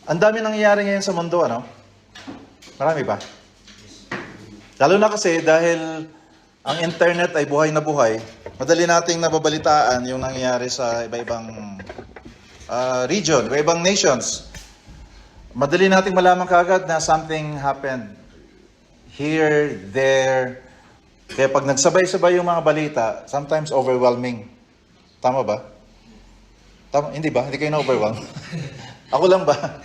Ang dami nangyayari ngayon sa mundo, ano? Marami ba? Lalo na kasi dahil ang internet ay buhay na buhay, madali nating nababalitaan yung nangyayari sa iba-ibang region, iba-ibang nations. Madali nating malaman kaagad na something happened here, there. Kaya pag nagsabay-sabay yung mga balita, sometimes overwhelming. Tama ba? Tama, hindi ba? Hindi kayo na-overwhelm? Ako lang ba?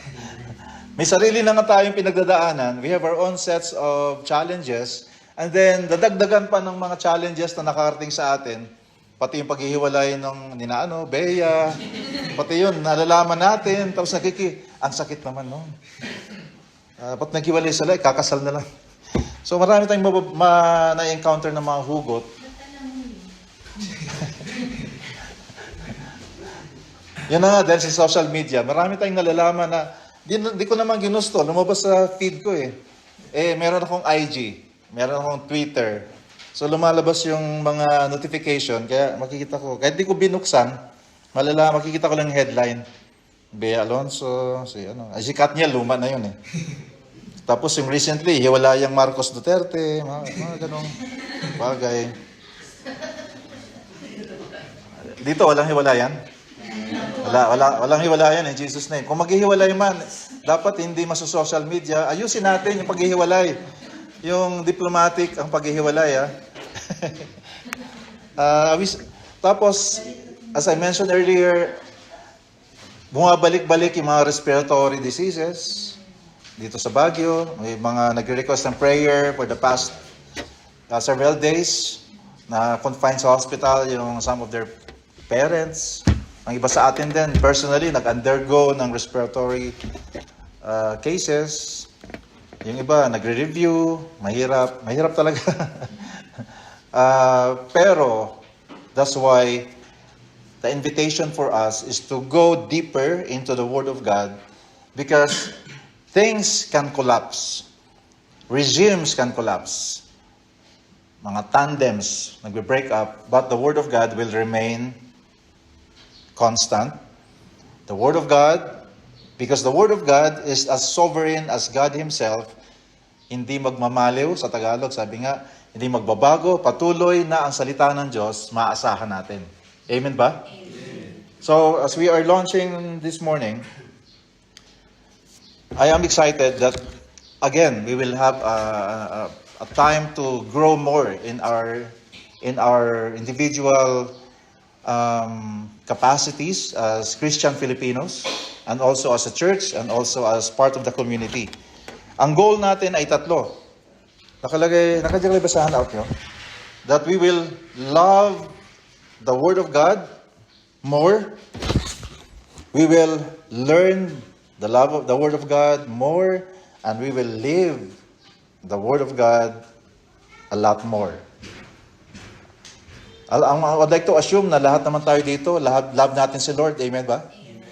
May sarili na nga tayong pinagdadaanan. We have our own sets of challenges. And then, dadagdagan pa ng mga challenges na nakarating sa atin. Pati yung paghihiwalay ng ninaano, Bea. Pati yun, nalalaman natin. Tapos ang sakit naman noon. Ba't naghiwalay sila? Kakasal na lang. So marami tayong na-encounter ng mga hugot. Yan na nga, dahil sa social media, marami tayong nalalaman na di ko naman ginusto. Lumabas sa feed ko eh. Meron akong IG, meron akong Twitter. So lumalabas yung mga notification, kaya makikita ko. Kahit di ko binuksan, makikita ko lang yung headline. Bea Alonso, si Katniel, luma na yun eh. Tapos yung recently, hiwalayang Marcos Duterte, mga ganong bagay. Dito, walang hiwalayan? Walang hiwalayan in Jesus' name. Kung maghihiwalay man, dapat hindi social media. Ayusin natin yung paghihiwalay. Yung diplomatic ang paghihiwalay. Tapos, as I mentioned earlier, bumabalik-balik yung mga respiratory diseases. Dito sa Baguio, may mga nagre-request ng prayer for the past several days na confined sa hospital yung some of their parents. Ang iba sa atin din, personally, nag-undergo ng respiratory cases. Yung iba, nagre-review. Mahirap talaga. Pero, that's why the invitation for us is to go deeper into the Word of God because things can collapse. Regimes can collapse. Mga tandems nagbe-break up, but the Word of God will remain constant. The Word of God, because the Word of God is as sovereign as God Himself, hindi magmamaliw, sa Tagalog, sabi nga, hindi magbabago, patuloy na ang salita ng Diyos, maasahan natin. Amen ba? Amen. So, as we are launching this morning, I am excited that, again, we will have a time to grow more in our individual capacities as Christian Filipinos, and also as a church, and also as part of the community. Ang goal natin ay tatlo. Nakadiyan ba sa handout nyo? That we will love the Word of God more. We will learn the love of the Word of God more, and we will live the Word of God a lot more. I'd like to assume na lahat naman tayo dito, love natin si Lord. Amen ba? Amen.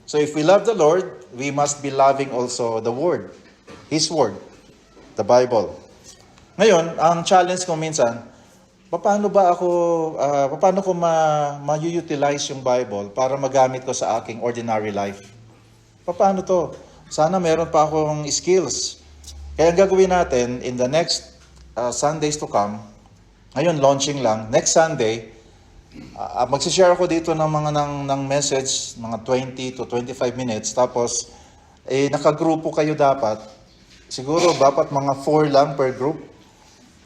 So if we love the Lord, we must be loving also the Word. His Word. The Bible. Ngayon, ang challenge ko minsan, paano ko ma-utilize yung Bible para magamit ko sa aking ordinary life? Paano to? Sana meron pa akong skills. Kaya ang gagawin natin in the next Sundays to come, ngayon launching lang, next Sunday, magsishare ako dito ng message, mga 20 to 25 minutes, tapos nakagrupo kayo dapat. Siguro dapat mga 4 lang per group.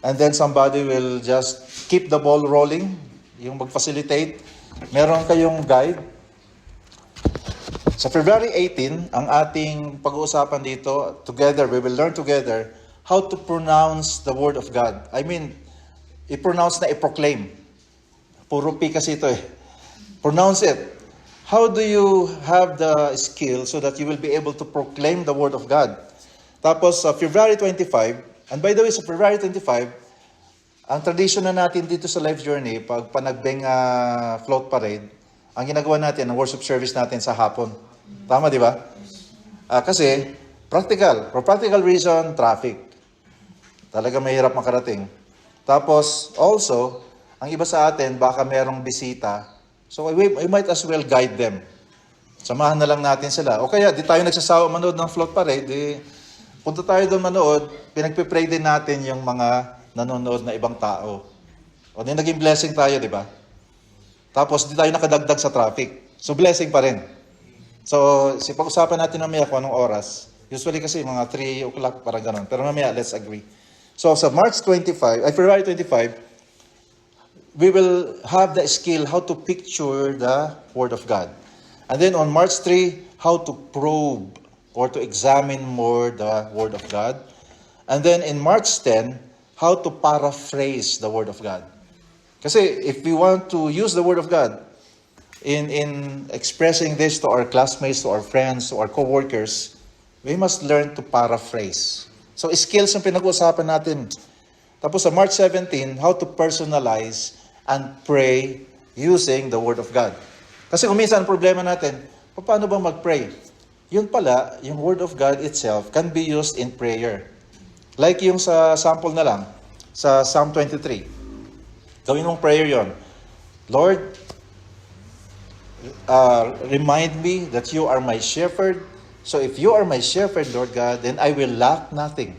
And then somebody will just keep the ball rolling, yung mag-facilitate. Meron kayong guide. Sa February 18, ang ating pag-uusapan dito, together, we will learn together how to pronounce the Word of God. I mean, i-pronounce na i-proclaim. Puro P kasi ito eh. Pronounce it. How do you have the skill so that you will be able to proclaim the Word of God? Tapos, February 25, and by the way, sa February 25, ang tradition na natin dito sa Life Journey, pag panagbeng float parade, ang ginagawa natin, ang worship service natin sa hapon. Tama, di ba? Kasi, for practical reason, traffic. Talaga mahirap makarating. Tapos, also, ang iba sa atin, baka merong bisita. So, we might as well guide them. Samahan na lang natin sila. O kaya, di tayo nagsasawa manood ng float parade, di punta tayo doon manood, pinagpipray din natin yung mga nanonood na ibang tao. O di naging blessing tayo, di ba? Tapos, di tayo nakadagdag sa traffic. So, blessing pa rin. So, pag-usapan natin mamaya kung anong oras. Usually kasi mga 3 o'clock, parang ganun. Pero mamaya, let's agree. So, sa February 25, we will have the skill how to picture the Word of God. And then on March 3, how to probe or to examine more the Word of God. And then in March 10, how to paraphrase the Word of God. Kasi if we want to use the Word of God in expressing this to our classmates, to our friends, to our co-workers, we must learn to paraphrase. So skills ang pinag-uusapan natin. Tapos sa March 17, how to personalize and pray using the Word of God. Kasi kung minsan ang problema natin, paano ba mag-pray? Yun pala, yung Word of God itself can be used in prayer. Like yung sa sample na lang, sa Psalm 23. Gawin mong prayer yon. Lord, remind me that you are my shepherd. So if you are my shepherd, Lord God, then I will lack nothing.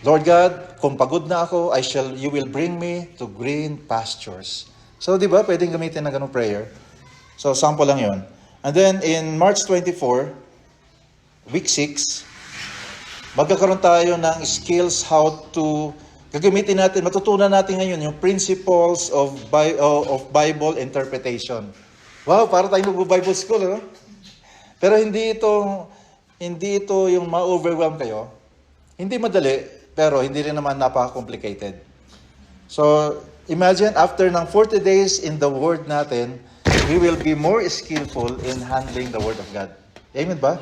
Lord God, kung pagod na ako, you will bring me to green pastures. So, di ba, pwedeng gamitin na ganung prayer. So, sample lang yon. And then, in March 24, week 6, magkakaroon tayo ng skills how to, gagamitin natin, matutunan natin ngayon yung principles of Bible interpretation. Wow, para tayong mag-Bible school, no? Pero hindi ito yung ma-overwhelm kayo. Hindi madali, pero hindi rin naman napaka-complicated. So, imagine after ng 40 days in the Word natin, we will be more skillful in handling the Word of God. Amen ba?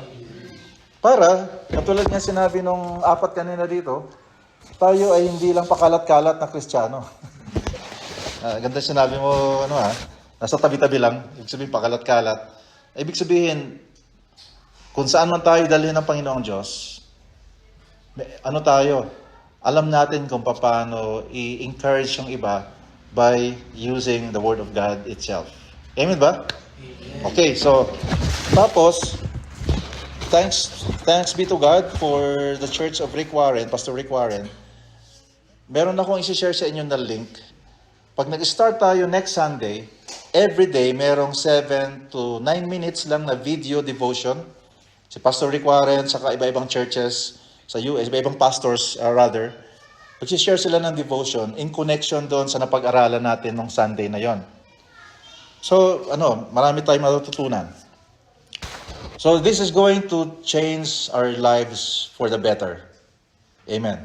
Para, katulad nga sinabi nung 4 kanina dito, tayo ay hindi lang pakalat-kalat na Kristiyano. Ganda sinabi mo, nasa tabi-tabi lang, ibig sabihin pakalat-kalat. Ibig sabihin, kung saan man tayo dalhin ng Panginoong Diyos, alam natin kung paano i-encourage yung iba by using the Word of God itself. Amen ba? Amen. Okay, so, tapos, thanks be to God for the Church of Rick Warren, Pastor Rick Warren. Meron akong isi-share sa inyo na link. Pag nag-start tayo next Sunday, every day merong 7 to 9 minutes lang na video devotion. Si Pastor Rick Warren, saka iba-ibang churches sa US, iba-ibang pastors rather, mag-share sila ng devotion in connection doon sa napag-aralan natin nung Sunday na yon. So, marami tayong matututunan. So, this is going to change our lives for the better. Amen.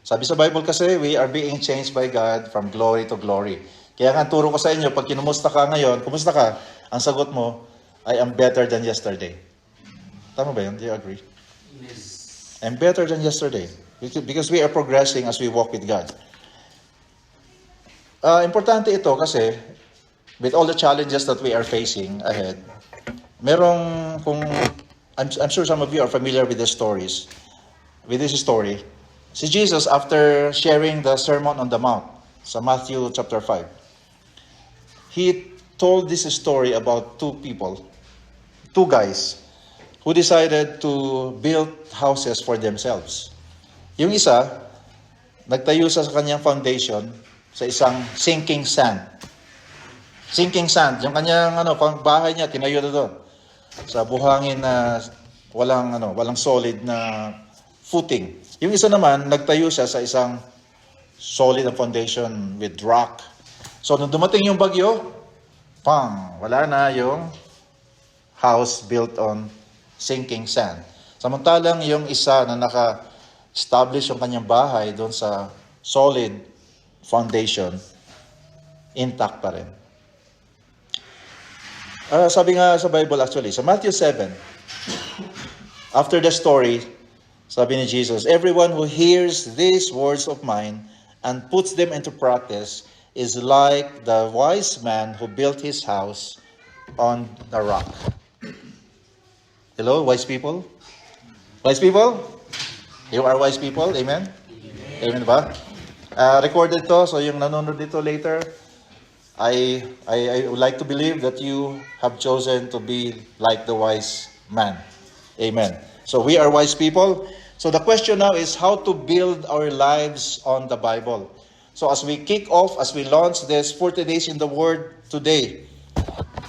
Sabi sa Bible kasi, we are being changed by God from glory to glory. Kaya nga, turo ko sa inyo, pag kinumusta ka ngayon, kumusta ka? Ang sagot mo, I am better than yesterday. Tama ba yun? Do you agree? Yes. I'm better than yesterday. Because we are progressing as we walk with God. Importante ito kasi, with all the challenges that we are facing ahead, I'm sure some of you are familiar with this story. Si Jesus, after sharing the Sermon on the Mount, sa Matthew chapter 5, he told this story about two guys, who decided to build houses for themselves. Yung isa, nagtayo sa kanyang foundation sa isang sinking sand. Sinking sand, yung kanyang bahay niya, tinayo na doon. Sa buhangin na walang solid na footing. Yung isa naman, nagtayo siya sa isang solid na foundation with rock. So, nung dumating yung bagyo, wala na yung house built on sinking sand. Samantalang yung isa na naka-establish yung kanyang bahay doon sa solid foundation, intact pa rin. Sabi nga sa Bible actually, sa Matthew 7, after the story, sabi ni Jesus, everyone who hears these words of mine and puts them into practice is like the wise man who built his house on the rock. Hello, wise people? Wise people? You are wise people? Amen? Amen ba? Recorded to, so yung nanonood dito later, I would like to believe that you have chosen to be like the wise man. Amen. So we are wise people. So the question now is how to build our lives on the Bible. So as we kick off, as we launch this 40 days in the Word today,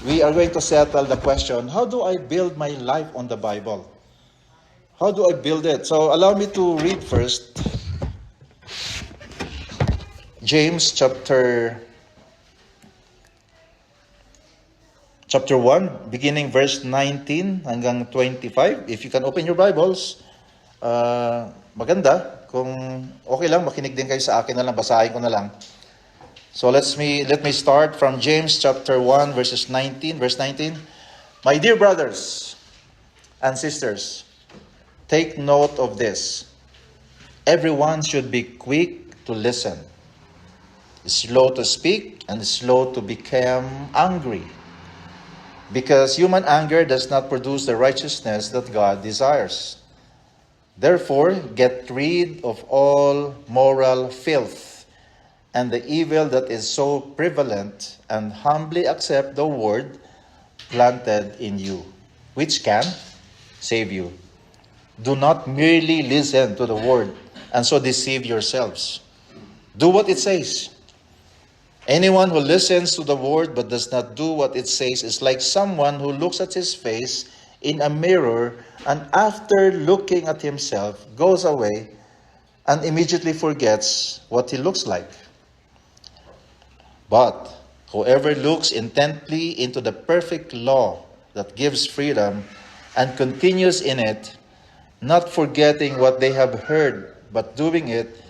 we are going to settle the question, how do I build my life on the Bible? How do I build it? So allow me to read first James chapter 1, beginning verse 19 hanggang 25. If you can open your Bibles, maganda. Kung okay lang, makinig din kayo sa akin na lang, basahin ko na lang. So let me start from James chapter 1, verse 19. My dear brothers and sisters, take note of this. Everyone should be quick to listen, slow to speak, and slow to become angry. Because human anger does not produce the righteousness that God desires. Therefore, get rid of all moral filth and the evil that is so prevalent, and humbly accept the word planted in you, which can save you. Do not merely listen to the word and so deceive yourselves. Do what it says. Anyone who listens to the word but does not do what it says is like someone who looks at his face in a mirror and after looking at himself goes away and immediately forgets what he looks like. But whoever looks intently into the perfect law that gives freedom and continues in it, not forgetting what they have heard but doing it,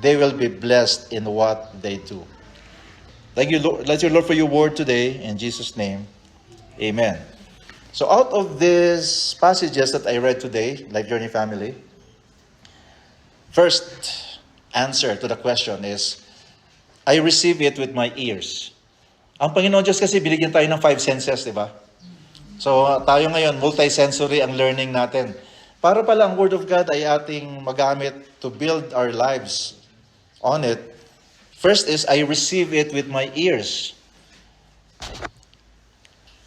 they will be blessed in what they do. Thank you, Lord. Let your Lord for your word today. In Jesus' name, amen. So out of these passages that I read today, Life Journey family, first answer to the question is, I receive it with my ears. Ang Panginoon Diyos kasi binigyan tayo ng 5 senses, di ba? So tayo ngayon, multi-sensory ang learning natin. Para pala ang Word of God ay ating magamit to build our lives on it. First is, I receive it with my ears.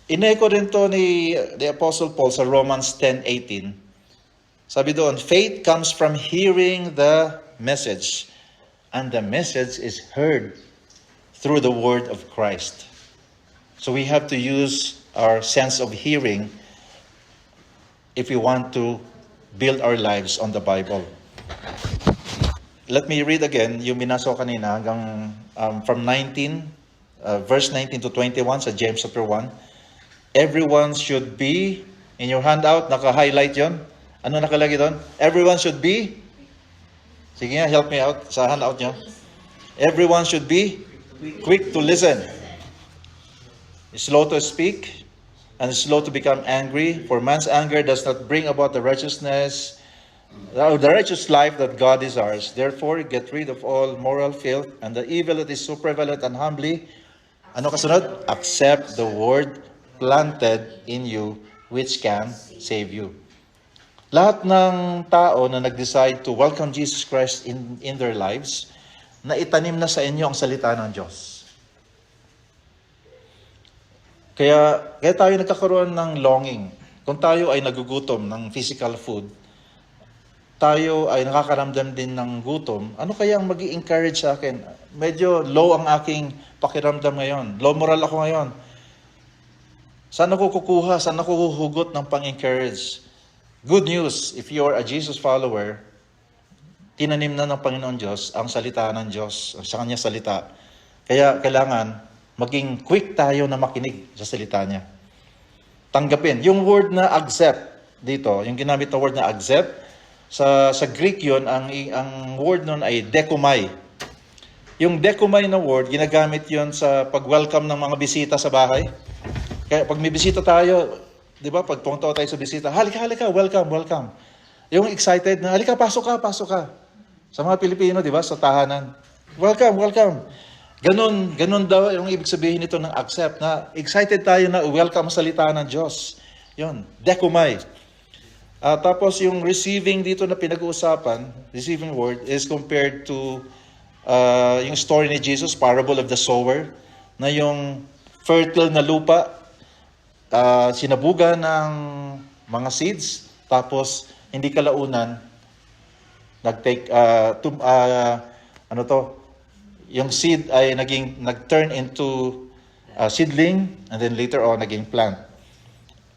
Ineko rin to ni the Apostle Paul sa Romans 10:18. Sabi doon, faith comes from hearing the message, and the message is heard through the word of Christ. So we have to use our sense of hearing if we want to build our lives on the Bible. Let me read again yung binasa ko kanina hanggang from verse 19 to 21 sa James chapter 1. Everyone should be, in your handout, naka-highlight yon. Ano nakalagay doon? Everyone should be, sige nga, help me out sa handout nyo. Everyone should be quick to listen, slow to speak, and slow to become angry. For man's anger does not bring about the righteous life that God desires. Therefore, get rid of all moral filth and the evil that is so prevalent, and humbly, ano kasunod? Accept the word planted in you, which can save you. Lahat ng tao na nag-decide to welcome Jesus Christ in their lives, na itanim na sa inyo ang salita ng Diyos. Kaya tayo nagkakaroon ng longing. Kung tayo ay nagugutom ng physical food, tayo ay nakakaramdam din ng gutom, ano kaya ang mag-i-encourage sa akin? Medyo low ang aking pakiramdam ngayon. Low moral ako ngayon. Saan ako kukuha? Saan ako huhugot ng pang-encourage? Good news, if you are a Jesus follower, tinanim na ng Panginoon Diyos ang salita ng Diyos, sa Kanya salita. Kaya kailangan maging quick tayo na makinig sa salita niya. Tanggapin. Yung word na accept dito, yung ginamit na word na accept, sa Greek yon, ang word nun ay dekumai. Yung dekumai na word, ginagamit yon sa pag-welcome ng mga bisita sa bahay. Kaya pag may bisita tayo, di ba, pag pumunta tayo sa bisita, halika, welcome. Yung excited na, halika, pasok ka. Sa mga Pilipino, di ba, sa tahanan, welcome. Ganun daw yung ibig sabihin nito ng accept, na excited tayo na welcome salita ng Diyos. Yun, dekumai. Tapos yung receiving dito na pinag-uusapan, receiving word, is compared to yung story ni Jesus, parable of the sower, na yung fertile na lupa, sinabugan ng mga seeds, tapos hindi kalaunan, yung seed ay nag-turn into seedling, and then later on, naging plant.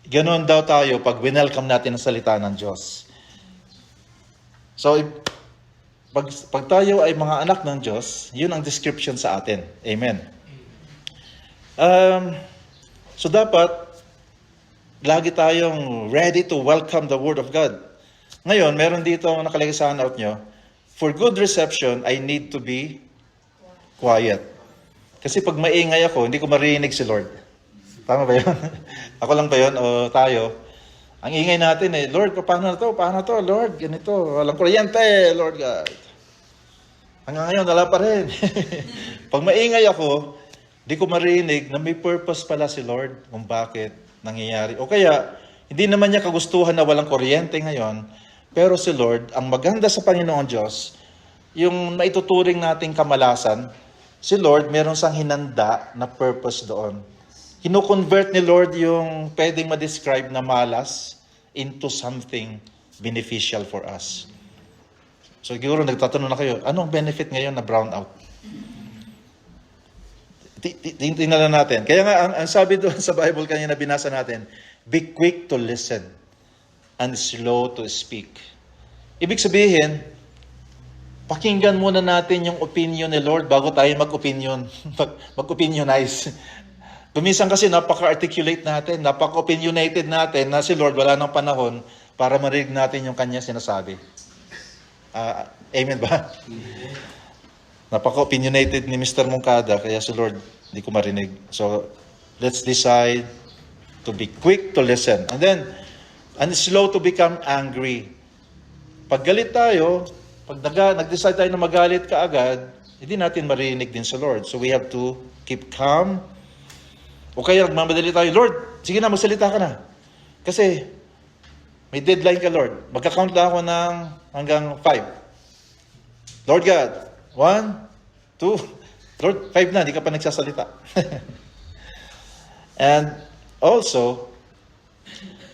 Ganon daw tayo pag winelcome natin ang salita ng Diyos. So, pag tayo ay mga anak ng Diyos, yun ang description sa atin. Amen. So dapat, lagi tayong ready to welcome the Word of God. Ngayon, meron dito nakalagay sa handout nyo, for good reception, I need to be quiet. Kasi pag maingay ako, hindi ko marinig si Lord. Tama ba yun? Ako lang ba yun o tayo? Ang ingay natin Lord, paano na to? Paano to? Lord, ganito. Walang kuryente, Lord God. Hanggang ngayon, wala pa rin. Pag maingay ako, di ko marinig na may purpose pala si Lord kung bakit nangyayari. O kaya, hindi naman niya kagustuhan na walang kuryente ngayon, pero si Lord, ang maganda sa Panginoon Diyos, yung maituturing nating kamalasan, si Lord, meron sang hinanda na purpose doon. Hino-convert ni Lord yung pwedeng ma-describe na malas into something beneficial for us. So siguro nagtatanong na kayo, anong benefit ngayon na brown out? Tingnan natin. Kaya nga, ang sabi doon sa Bible kanina binasa natin, be quick to listen and slow to speak. Ibig sabihin, pakinggan muna natin yung opinion ni Lord bago tayo mag-opinion, mag-opinionize. Kuminsan kasi napaka-articulate natin, napaka-opinionated natin na si Lord wala ng panahon para marinig natin yung kanya sinasabi. Amen ba? Napaka-opinionated ni Mr. Mungkada, kaya si Lord hindi ko marinig. So, let's decide to be quick to listen. And slow to become angry. Pag galit tayo, pag nag-decide tayo na magalit kaagad, hindi natin marinig din sa Lord. So, we have to keep calm. O kaya nagmamadali tayo, Lord, sige na, magsalita ka na. Kasi, may deadline ka, Lord. Magka-count lang ako ng hanggang 5. Lord God, 1, 2, Lord, 5 na, hindi ka pa nagsasalita. And also,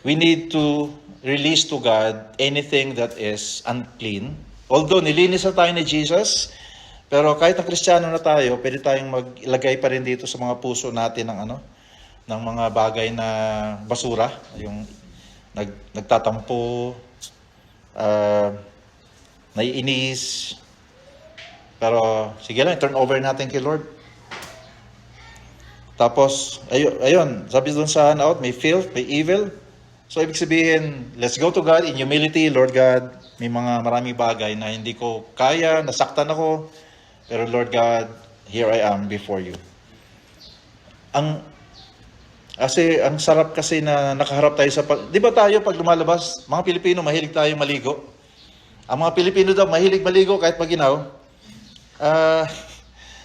we need to release to God anything that is unclean. Although nilinis na tayo ni Jesus, pero kahit na Kristiyano na tayo, pwede tayong maglagay pa rin dito sa mga puso natin ng mga bagay na basura, yung nagtatampo, naiinis. Pero sige lang, turn over natin kay Lord. Tapos, ayun, sabi doon sa handout, may filth, may evil. So, ibig sabihin, let's go to God in humility. Lord God, may maraming bagay na hindi ko kaya, nasaktan ako. Pero Lord God, here I am before you. Ang sarap kasi na nakaharap tayo di ba tayo pag lumalabas, mga Pilipino, mahilig tayo maligo. Ang mga Pilipino daw, mahilig maligo kahit maginaw.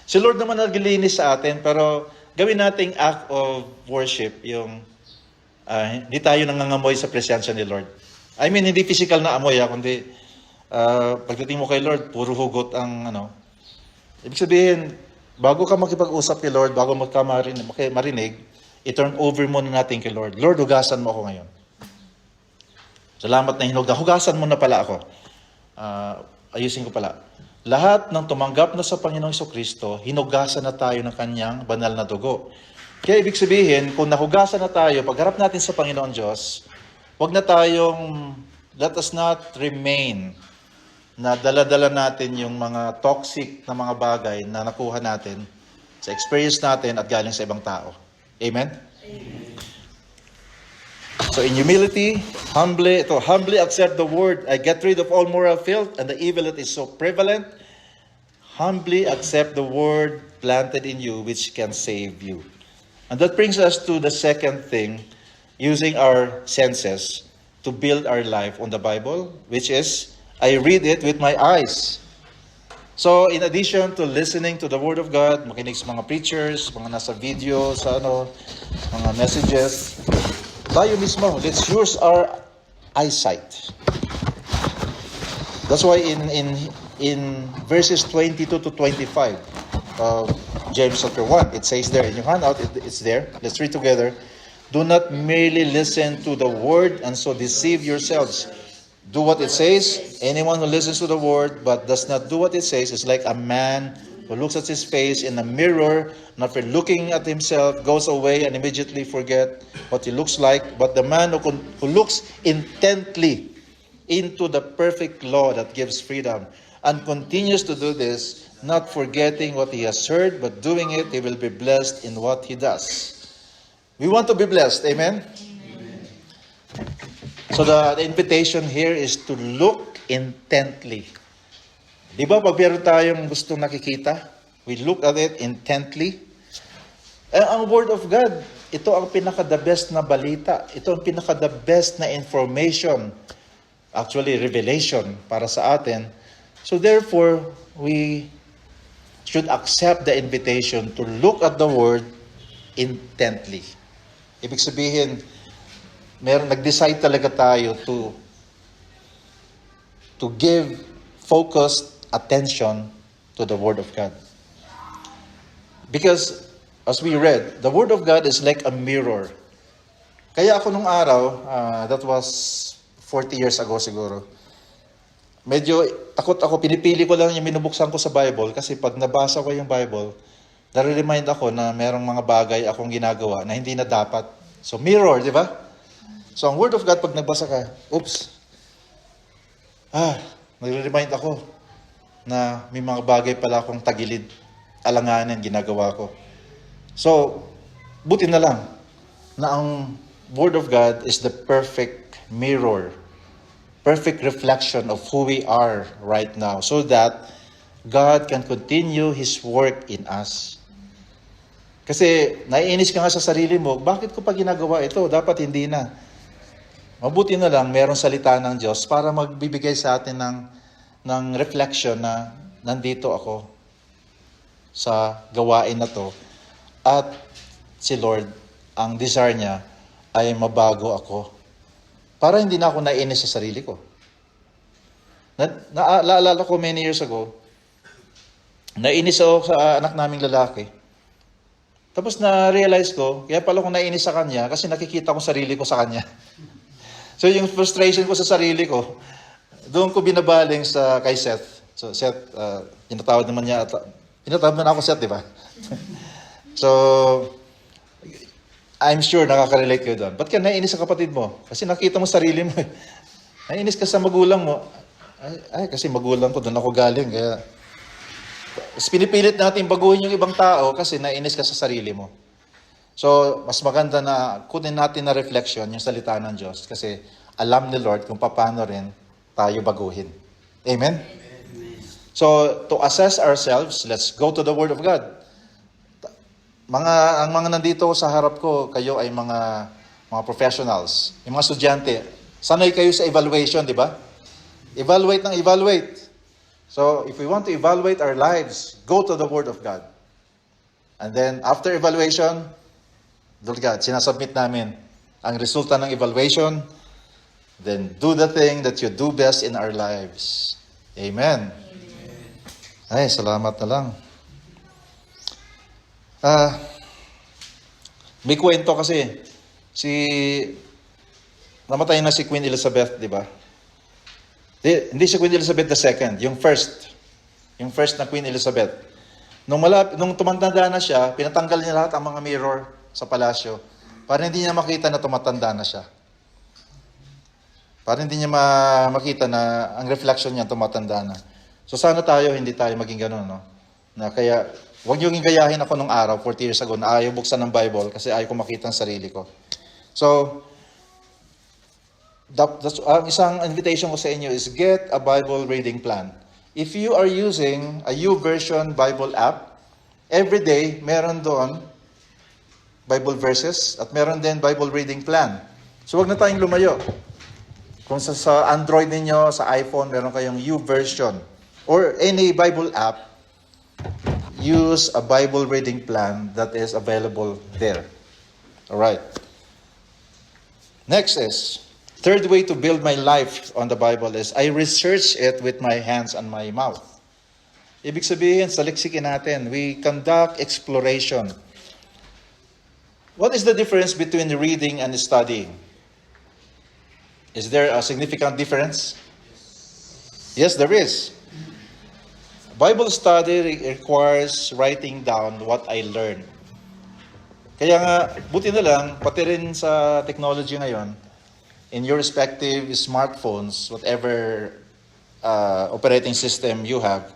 Si Lord naman naglilinis sa atin, pero gawin nating act of worship, yung hindi tayo nangangamoy sa presensya ni Lord. I mean, hindi physical na amoy, kundi pagdating mo kay Lord, puro hugot ang Ibig sabihin, bago ka makipag-usap kay Lord, bago marinig, i-turn over muna natin kay Lord. Lord, hugasan mo ako ngayon. Salamat na hugasan mo na pala ako. Ayusin ko pala. Lahat ng tumanggap na sa Panginoong Jesucristo, hinugasan na tayo ng kanyang banal na dugo. Kaya ibig sabihin, kung nahugasan na tayo, pagharap natin sa Panginoon Diyos, huwag na tayong, let us not remain na dala-dala natin yung mga toxic na mga bagay na nakuha natin sa experience natin at galing sa ibang tao. Amen? Amen. So in humility, humbly accept the word. I get rid of all moral filth and the evil that is so prevalent. Humbly accept the word planted in you which can save you. And that brings us to the second thing, using our senses to build our life on the Bible, which is I read it with my eyes. So, in addition to listening to the Word of God, makinig sa mga preachers, mga nasa video, sa mga messages, tayo mismo, let's use our eyesight. That's why in verses 22 to 25, James chapter 1. It says there, in your handout, it's there. Let's read together. Do not merely listen to the word and so deceive yourselves. Do what it says. Anyone who listens to the word but does not do what it says is like a man who looks at his face in a mirror, and after looking at himself, goes away and immediately forget what he looks like. But the man who looks intently into the perfect law that gives freedom and continues to do this, not forgetting what he has heard, but doing it, he will be blessed in what he does. We want to be blessed. Amen? So the invitation here is to look intently. Di ba pag meron tayong gustong nakikita, we look at it intently. Ang Word of God, ito ang pinaka-the best na balita. Ito ang pinaka-the best na information. Actually, revelation para sa atin. So therefore, we should accept the invitation to look at the Word intently. Ibig sabihin, nag-decide talaga tayo to give focused attention to the Word of God. Because, as we read, the Word of God is like a mirror. Kaya ako nung araw, that was 40 years ago siguro, medyo takot ako, pinipili ko lang yung minubuksan ko sa Bible kasi pag nabasa ko yung Bible, nare-remind ako na merong mga bagay akong ginagawa na hindi na dapat. So, mirror, di ba? So, ang Word of God, pag nagbasa ka, nare-remind ako na may mga bagay pala akong tagilid, alanganin, ginagawa ko. So, buti na lang na ang Word of God is the perfect mirror, perfect reflection of who we are right now, so that God can continue His work in us. Kasi naiinis ka nga sa sarili mo, bakit ko pa ginagawa ito? Dapat hindi na. Mabuti na lang merong salita ng Diyos para magbibigay sa atin ng reflection na nandito ako sa gawain na to. At si Lord, ang desire niya ay mabago ako. Para hindi na ako naiinis sa sarili ko. Naalala ko many years ago, nainis ako sa anak naming lalaki. Tapos na-realize ko, kaya pala kung nainis sa kanya, kasi nakikita ko sarili ko sa kanya. So yung frustration ko sa sarili ko, doon ko binabaling kay Seth. So Seth, tinatawag naman niya, tinatawag na ako Seth, di ba? So, I'm sure nakaka-relate kayo doon. Ba't ka naiinis sa kapatid mo? Kasi nakita mo sarili mo. Naiinis ka sa magulang mo. Ay, kasi magulang ko, doon ako galing. Kaya, pinipilit natin baguhin yung ibang tao kasi naiinis ka sa sarili mo. So, mas maganda na kunin natin na reflection yung salita ng Diyos kasi alam ni Lord kung paano rin tayo baguhin. Amen? So, to assess ourselves, let's go to the Word of God. Ang mga nandito sa harap ko, kayo ay mga professionals, yung mga estudyante. Sanay kayo sa evaluation, di ba? Evaluate ng evaluate. So, if we want to evaluate our lives, go to the Word of God. And then, after evaluation, Lord God, sinasubmit namin ang resulta ng evaluation, then do the thing that you do best in our lives. Amen. Ay, salamat na lang. May kwento kasi, namatay na si Queen Elizabeth, di ba? Hindi si Queen Elizabeth II, yung first na Queen Elizabeth. Nung tumanda na siya, pinatanggal niya lahat ang mga mirror sa palasyo para hindi niya makita na tumatanda na siya. Para hindi niya makita na ang reflection niya tumatanda na. So sana hindi tayo maging ganun, no? Na kaya, huwag niyo gayahin ako nung araw, 40 years ago, na ayaw buksan ng Bible kasi ayaw ko makita ang sarili ko. So, ang isang invitation ko sa inyo is get a Bible reading plan. If you are using a YouVersion Bible app, every day meron doon Bible verses at meron din Bible reading plan. So wag na tayong lumayo. Kung sa Android ninyo, sa iPhone, meron kayong YouVersion or any Bible app, use a Bible reading plan that is available there. All right. Next is, third way to build my life on the Bible is I research it with my hands and my mouth. Ibig sabihin, saliksikin natin, we conduct exploration. What is the difference between reading and studying? Is there a significant difference? Yes, there is. Bible study requires writing down what I learned. Kaya nga, buti na lang, pati rin sa technology ngayon, in your respective smartphones, whatever operating system you have,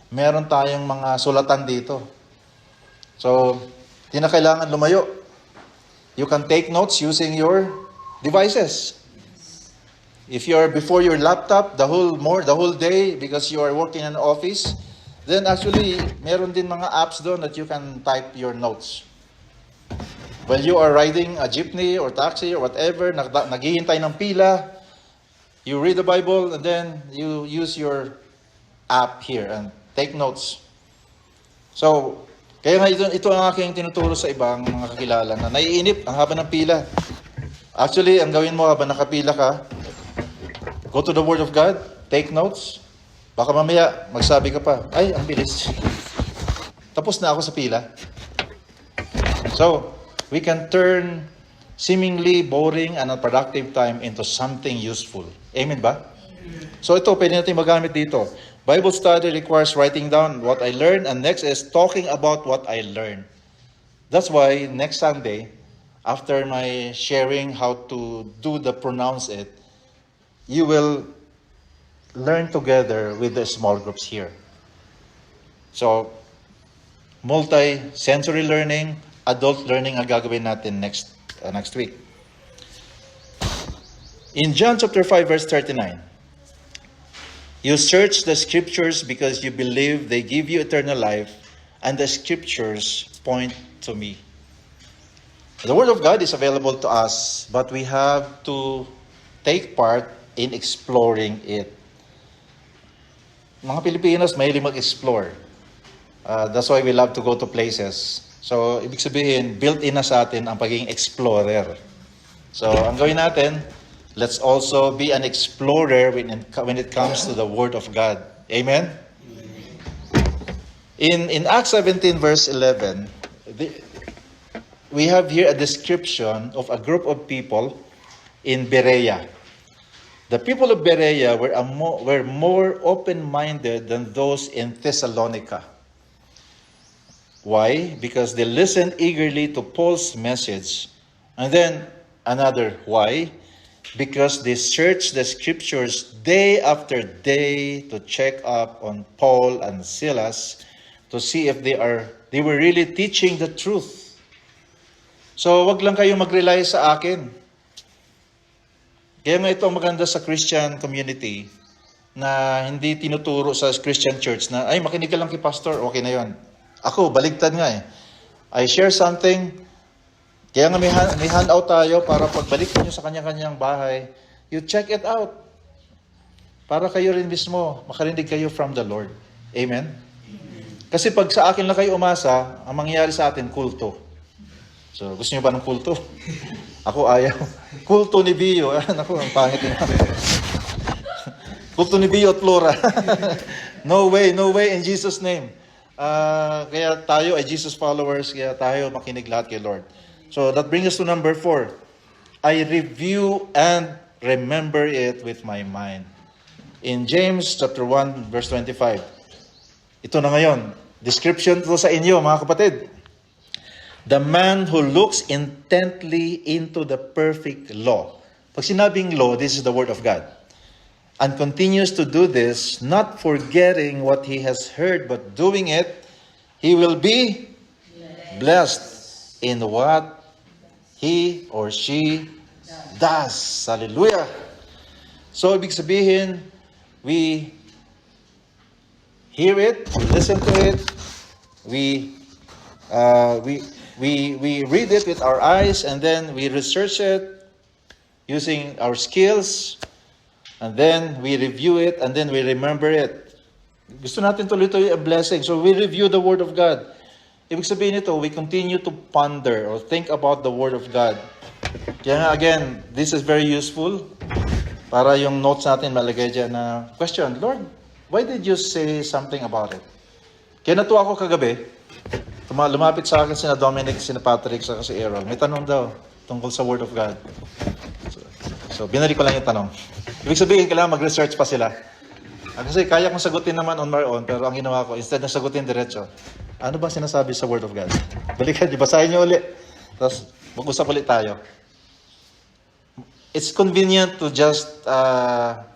meron tayong mga sulatan dito. So, di na kailangan lumayo. You can take notes using your devices. If you are before your laptop the whole day because you are working in an office, then actually, meron din mga apps doon that you can type your notes. While you are riding a jeepney or taxi or whatever, naghihintay ng pila, you read the Bible and then you use your app here and take notes. So, kaya nga ito ang aking tinuturo sa ibang mga kakilala na naiinip ang haba ng pila. Actually, ang gawin mo habang nakapila ka, go to the Word of God, take notes. Baka mamaya magsabi ka pa, ay, ang bilis. Tapos na ako sa pila. So, we can turn seemingly boring and unproductive time into something useful. Amen ba? So ito, pwede natin magamit dito. Bible study requires writing down what I learned, and next is talking about what I learned. That's why next Sunday, after my sharing how to do the pronounce it, you will learn together with the small groups here. So, multi-sensory learning, adult learning ang gagawin natin next week. In John chapter 5 verse 39, you search the scriptures because you believe they give you eternal life, and the scriptures point to me. The Word of God is available to us, but we have to take part in exploring it. Mga Pilipinos, mahilig mag-explore. That's why we love to go to places. So, ibig sabihin, built-in na sa atin ang pagiging explorer. So, ang gawin natin, let's also be an explorer when it comes to the Word of God. Amen? In Acts 17 verse 11, we have here a description of a group of people in Berea. The people of Berea were more open-minded than those in Thessalonica. Why? Because they listened eagerly to Paul's message. And then another why? Because they searched the scriptures day after day to check up on Paul and Silas to see if they were really teaching the truth. So wag lang kayo mag-rely sa akin. Kaya nga ito ang maganda sa Christian community na hindi tinuturo sa Christian church na ay makinig ka lang kay pastor, okay na yon. Ako, baligtad nga eh. I share something, kaya nga may handout tayo para pagbalik nyo sa kanya-kanyang bahay, you check it out. Para kayo rin mismo, makarinig kayo from the Lord. Amen? Kasi pag sa akin lang kayo umasa, ang mangyayari sa atin, kulto. So, gusto nyo ba ng kulto? Ako ayaw. Kulto ni Bio. Ako, ang pangit yun. Kulto ni Bio at Flora. No way in Jesus' name. Kaya tayo ay Jesus followers, kaya tayo makinig lahat kay Lord. So that brings us to number 4. I review and remember it with my mind. In James chapter 1 verse 25. Ito na ngayon. Description to sa inyo, mga kapatid. The man who looks intently into the perfect law. Pag sinabing law, this is the Word of God. And continues to do this, not forgetting what he has heard, but doing it, he will be blessed in what he or she does. Hallelujah! So, ibig sabihin, we hear it, we listen to it, we read it with our eyes, and then we research it using our skills, and then we review it, and then we remember it. Gusto natin tuloy-tuloy a blessing. So we review the Word of God. Ibig sabihin nito, we continue to ponder or think about the Word of God. Kaya nga, again, this is very useful. Para yung notes natin malagay dyan na, question, Lord, why did you say something about it? Kaya natuwa ako kagabi, lumapit sa akin sina Dominic, sina Patrick, saka si Aaron. May tanong daw tungkol sa Word of God. So binalik ko lang yung tanong. Ibig sabihin, kailangan mag-research pa sila. Kasi kaya kong sagutin naman on my own, pero ang ginawa ko, instead na sagutin diretso, ano ba sinasabi sa Word of God? Balikan, basahin niyo ulit. Tapos mag-usap ulit tayo. It's convenient to just,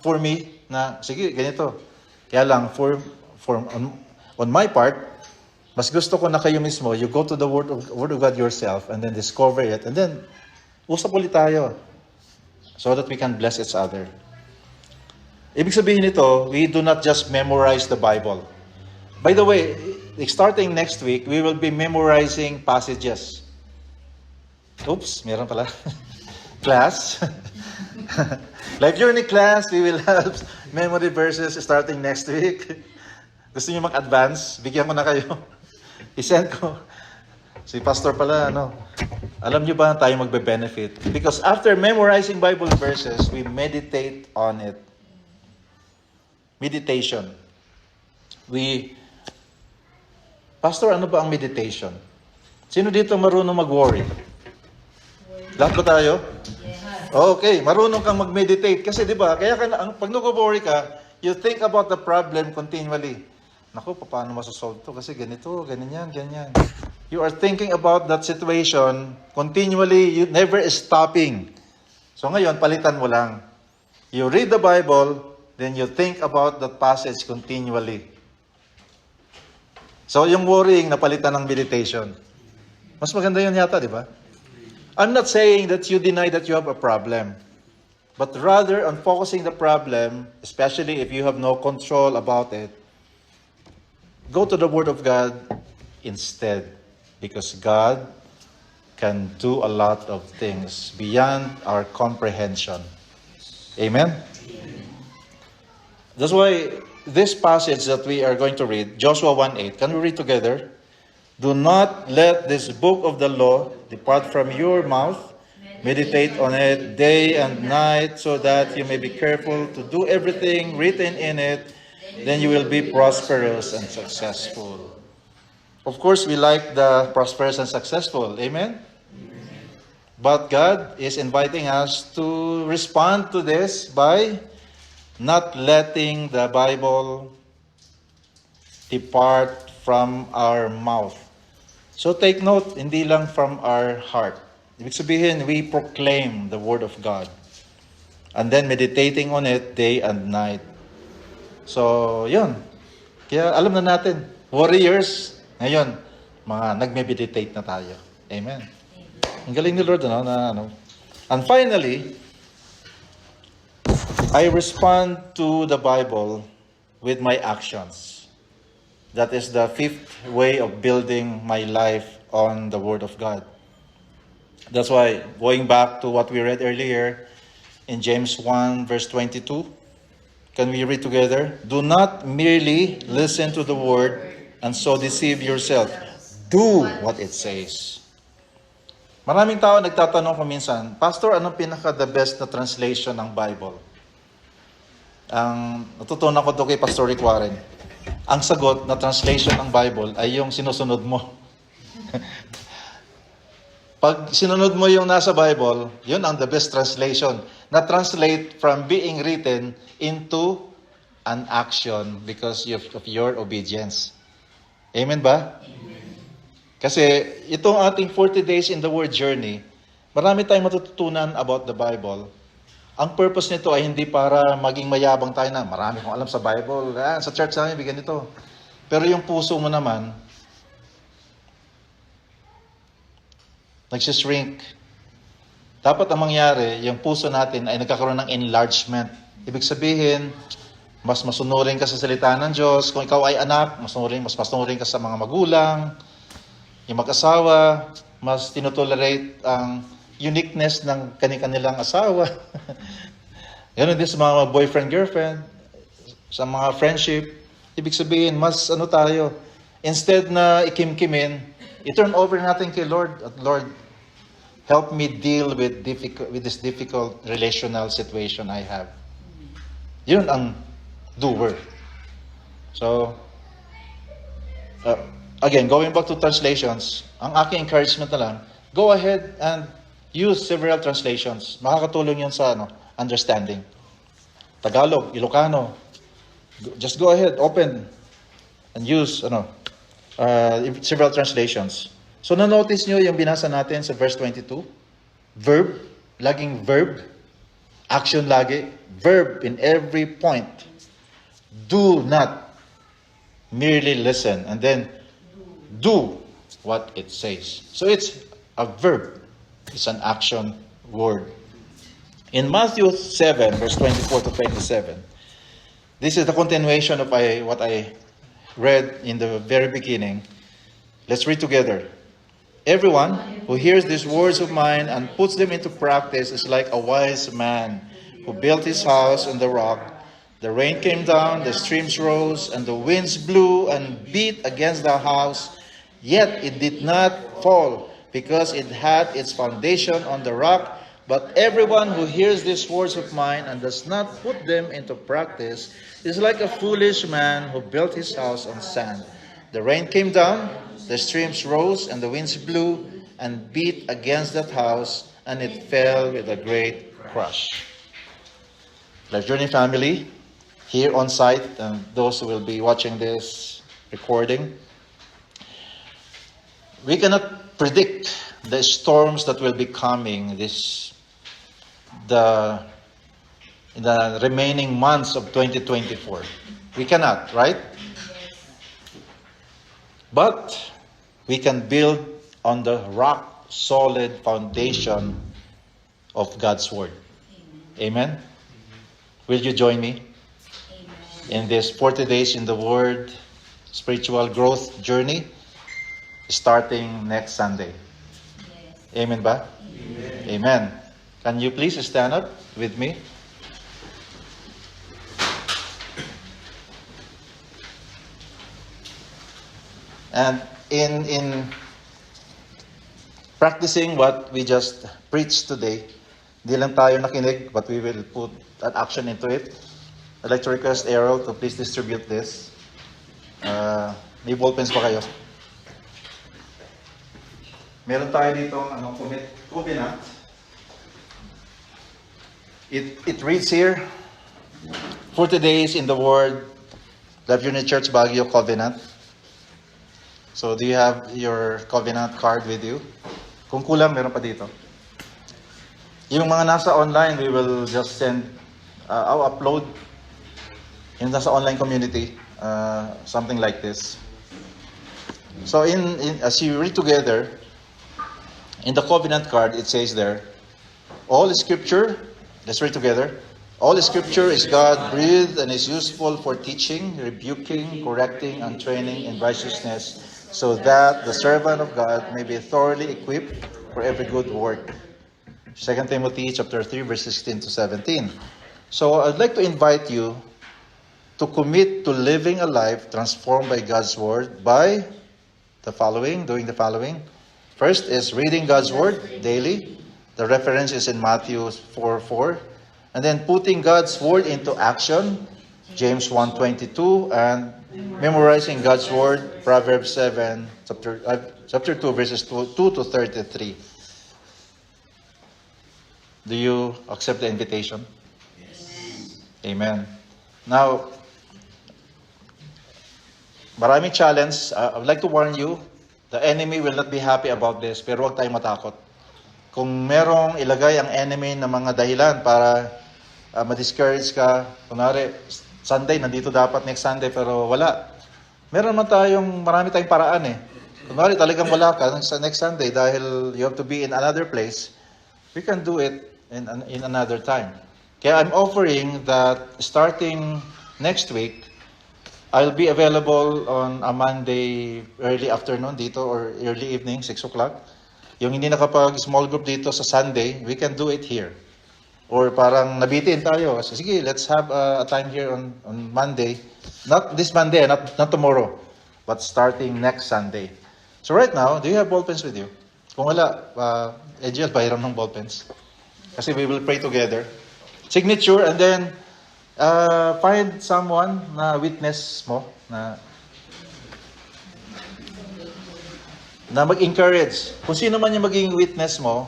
for me, na, sige, ganito. Kaya lang, on my part, mas gusto ko na kayo mismo, you go to the Word of God yourself, and then discover it, and then, usap ulit tayo. So that we can bless each other. Ibig sabihin nito, we do not just memorize the Bible. By the way, starting next week, we will be memorizing passages. Oops, meron pala. Class. Life Journey class, we will have memory verses starting next week. Gusto niyo mag-advance? Bigyan ko na kayo. I-send ko. Si Pastor pala, alam niyo ba tayo magbe-benefit? Because after memorizing Bible verses, we meditate on it. Meditation. Pastor, ano ba ang meditation? Sino dito marunong mag-worry? Lahat ba tayo? Okay, marunong kang mag-meditate. Kasi di ba, kaya pag nag-worry ka, you think about the problem continually. Naku, paano masosolve to? Kasi ganito, ganyan. You are thinking about that situation continually, you never stopping. So ngayon, palitan mo lang. You read the Bible, then you think about that passage continually. So yung worrying, napalitan ng meditation. Mas maganda yun yata, di ba? I'm not saying that you deny that you have a problem. But rather, on focusing the problem, especially if you have no control about it, go to the Word of God instead. Because God can do a lot of things beyond our comprehension. Amen? That's why this passage that we are going to read, Joshua 1:8, can we read together? Do not let this book of the law depart from your mouth. Meditate on it day and night so that you may be careful to do everything written in it. Then you will be prosperous and successful. Of course, we like the prosperous and successful. Amen? But God is inviting us to respond to this by not letting the Bible depart from our mouth. So take note, hindi lang from our heart. Ibig sabihin, we proclaim the Word of God. And then meditating on it day and night. So, yun. Kaya alam na natin, warriors, ngayon, mga nagme-meditate na tayo. Amen. Ang galing ni Lord, And finally, I respond to the Bible with my actions. That is the fifth way of building my life on the Word of God. That's why, going back to what we read earlier in James 1 verse 22, can we read together? Do not merely listen to the Word and so deceive yourself. Do what it says. Maraming tao nagtatanong ko minsan, Pastor, anong pinaka-the best na translation ng Bible? Ang natutunan ko to kay Pastor Rick Warren. Ang sagot na translation ng Bible ay yung sinusunod mo. Pag sinunod mo yung nasa Bible, yun ang the best translation. Na-translate from being written into an action because of your obedience. Amen ba? Amen. Kasi itong ating 40 days in the Word journey, marami tayong matututunan about the Bible. Ang purpose nito ay hindi para maging mayabang tayo na marami kong alam sa Bible. Sa church namin, bigyan nito. Pero yung puso mo naman, nagsishrink. Dapat ang mangyari, yung puso natin ay nagkakaroon ng enlargement. Ibig sabihin, mas masunurin ka sa salita ng Diyos. Kung ikaw ay anak, mas masunurin ka sa mga magulang. Yung mag-asawa, mas tinotolerate ang uniqueness ng kanilang asawa. Ganun din sa mga boyfriend-girlfriend, sa mga friendship. Ibig sabihin, mas tayo. Instead na ikimkimin, i-turn over natin kay Lord. At Lord, help me deal with this difficult relational situation I have. Yun ang doer. So, uh, again, going back to translations, ang aking encouragement na lang, go ahead and use several translations. Makakatulong yan sa understanding. Tagalog, Ilocano. Just go ahead, open, and use several translations. So na-notice nyo yung binasa natin sa verse 22? Verb, laging verb. Action lagi. Verb in every point. Do not merely listen and then do what it says. So it's a verb. It's an action word. In Matthew 7, verse 24 to 27, this is the continuation of what I read in the very beginning. Let's read together. Everyone who hears these words of mine and puts them into practice is like a wise man who built his house on the rock. The rain came down, the streams rose, and the winds blew and beat against the house. Yet it did not fall, because it had its foundation on the rock. But everyone who hears these words of mine and does not put them into practice is like a foolish man who built his house on sand. The rain came down, the streams rose, and the winds blew and beat against that house, and it fell with a great crash. Life Journey family, here on site, and those who will be watching this recording, we cannot predict the storms that will be coming in the remaining months of 2024. We cannot, right? But we can build on the rock solid foundation of God's Word. Amen? Will you join me in this 40 days in the Word spiritual growth journey starting next Sunday? Amen ba? Amen. Amen. Can you please stand up with me? And in practicing what we just preached today, di lang tayo nakinig, but we will put an action into it. I'd like to request Errol to please distribute this. May ballpens pa kayo? Meron tayo dito covenant. It reads here, 40 days in the Word, Life Unit Church Baguio Covenant. So do you have your covenant card with you? Kung kulang, meron pa dito. Yung mga nasa online, we will just send, I'll upload yung nasa online community, something like this. So as you read together, in the covenant card, it says there, all Scripture, let's read together. All Scripture is God-breathed and is useful for teaching, rebuking, correcting, and training in righteousness, so that the servant of God may be thoroughly equipped for every good work. 2 Timothy chapter 3, verse 16 to 17. So I'd like to invite you to commit to living a life transformed by God's Word by doing the following. First is reading God's Word daily. The reference is in Matthew 4:4. And then putting God's Word into action, James 1:22, and memorizing God's Word, Proverbs 7, chapter 2, verses 2 to 33. Do you accept the invitation? Yes. Amen. Now, maraming challenge. I would like to warn you, the enemy will not be happy about this, pero huwag tayong matakot. Kung merong ilagay ang enemy na mga dahilan para ma-discourage ka, kunwari, Sunday, nandito dapat next Sunday, pero wala. Marami tayong paraan eh. Kunwari, talagang wala ka sa next Sunday dahil you have to be in another place, we can do it in another time. Kaya I'm offering that starting next week, I'll be available on a Monday early afternoon dito or early evening, 6 o'clock. Yung hindi nakapag-small group dito sa Sunday, we can do it here. Or parang nabitin tayo. So, sige, let's have a time here on Monday. Not this Monday, not tomorrow, but starting next Sunday. So right now, do you have ballpens with you? Kung wala, Edgel, pahiram ng ballpens. Kasi we will pray together. Signature, and then find someone na witness mo na na mag-encourage. Kung sino man yung maging witness mo,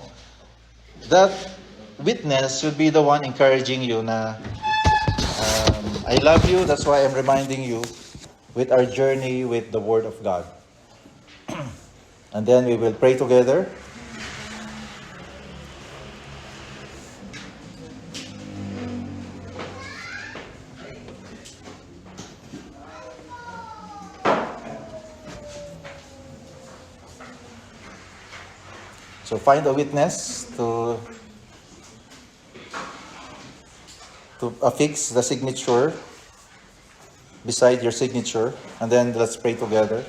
that witness should be the one encouraging you na I love you, that's why I'm reminding you with our journey with the Word of God. And then we will pray together. So find a witness to affix the signature beside your signature, and then let's pray together.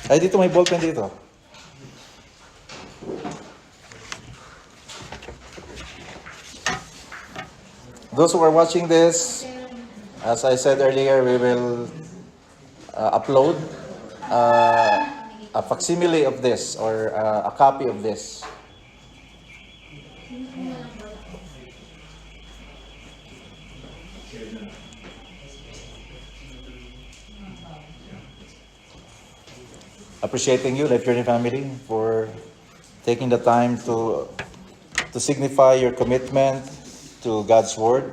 Ay, dito may ballpen dito. Those who are watching this, as I said earlier, we will upload a facsimile of this or a copy of this. Appreciating you, Life Journey family, for taking the time to signify your commitment to God's Word.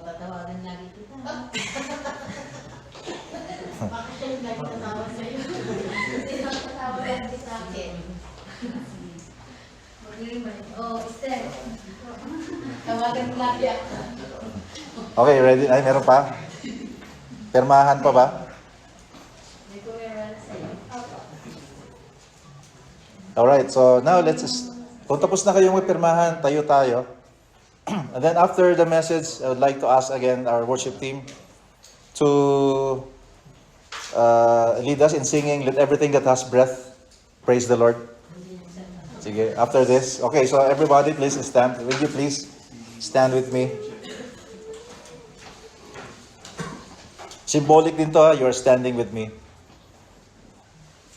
Tatawagan lagi kita. Bakit siya yung lagi tatawa sa'yo? Sino ang tatawa lagi sa akin? Oh, Esther. Tawagan lagi ako. Okay, ready? Ay, meron pa? Permahan pa ba? May kumera sa'yo. Alright, so now kung tapos na kayong pirmahan, tayo. And then after the message, I would like to ask again our worship team to lead us in singing, Let Everything That Has Breath Praise the Lord. Sige, after this. Okay, so everybody please stand. Will you please stand with me? Symbolic din to, you are standing with me.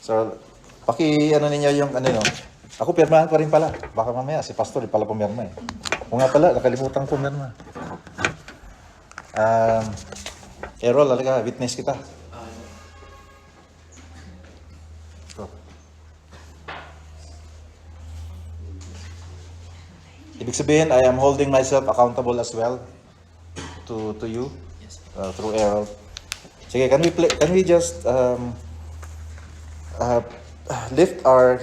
So, ninyo yung no. Ako pirmahan pa rin pala. Baka mamaya si pastor pala pumirma eh. O nga pala, nakalimutan ko pumirma. Errol, alaga, witness kita. So. Ibig sabihin, I am holding myself accountable as well to you through Errol. Sige, can we just lift our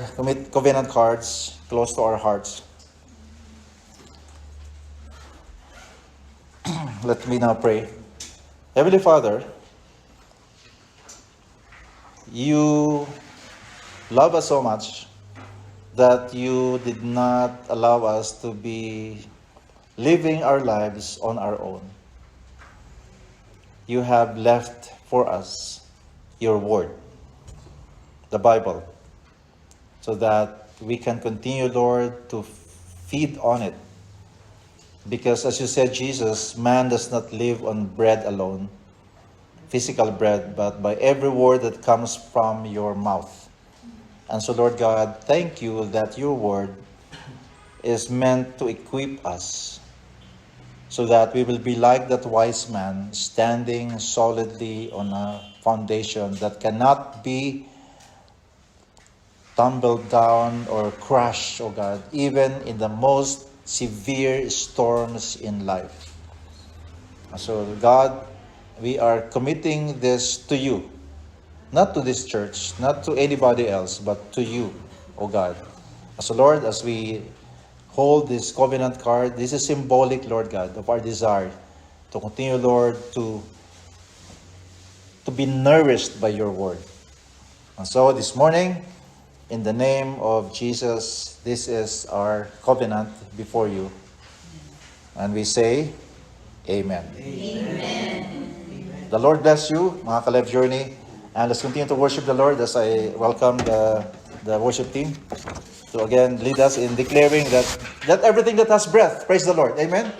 covenant cards close to our hearts. Let me now pray. Heavenly Father, you love us so much that you did not allow us to be living our lives on our own. You have left for us your word, the Bible, so that we can continue, Lord, to feed on it. Because as you said, Jesus, man does not live on bread alone, physical bread, but by every word that comes from your mouth. And so, Lord God, thank you that your word is meant to equip us so that we will be like that wise man, standing solidly on a foundation that cannot be tumbled down or crushed, oh God, even in the most severe storms in life. So, God, we are committing this to you, not to this church, not to anybody else, but to you, oh God. So, Lord, as we hold this covenant card, this is symbolic, Lord God, of our desire to continue, Lord, to be nourished by your word. And so this morning, in the name of Jesus, this is our covenant before you. And we say, Amen. Amen. The Lord bless you, mga ka-Life Journey. And let's continue to worship the Lord as I welcome the worship team to again lead us in declaring that everything that has breath, praise the Lord. Amen.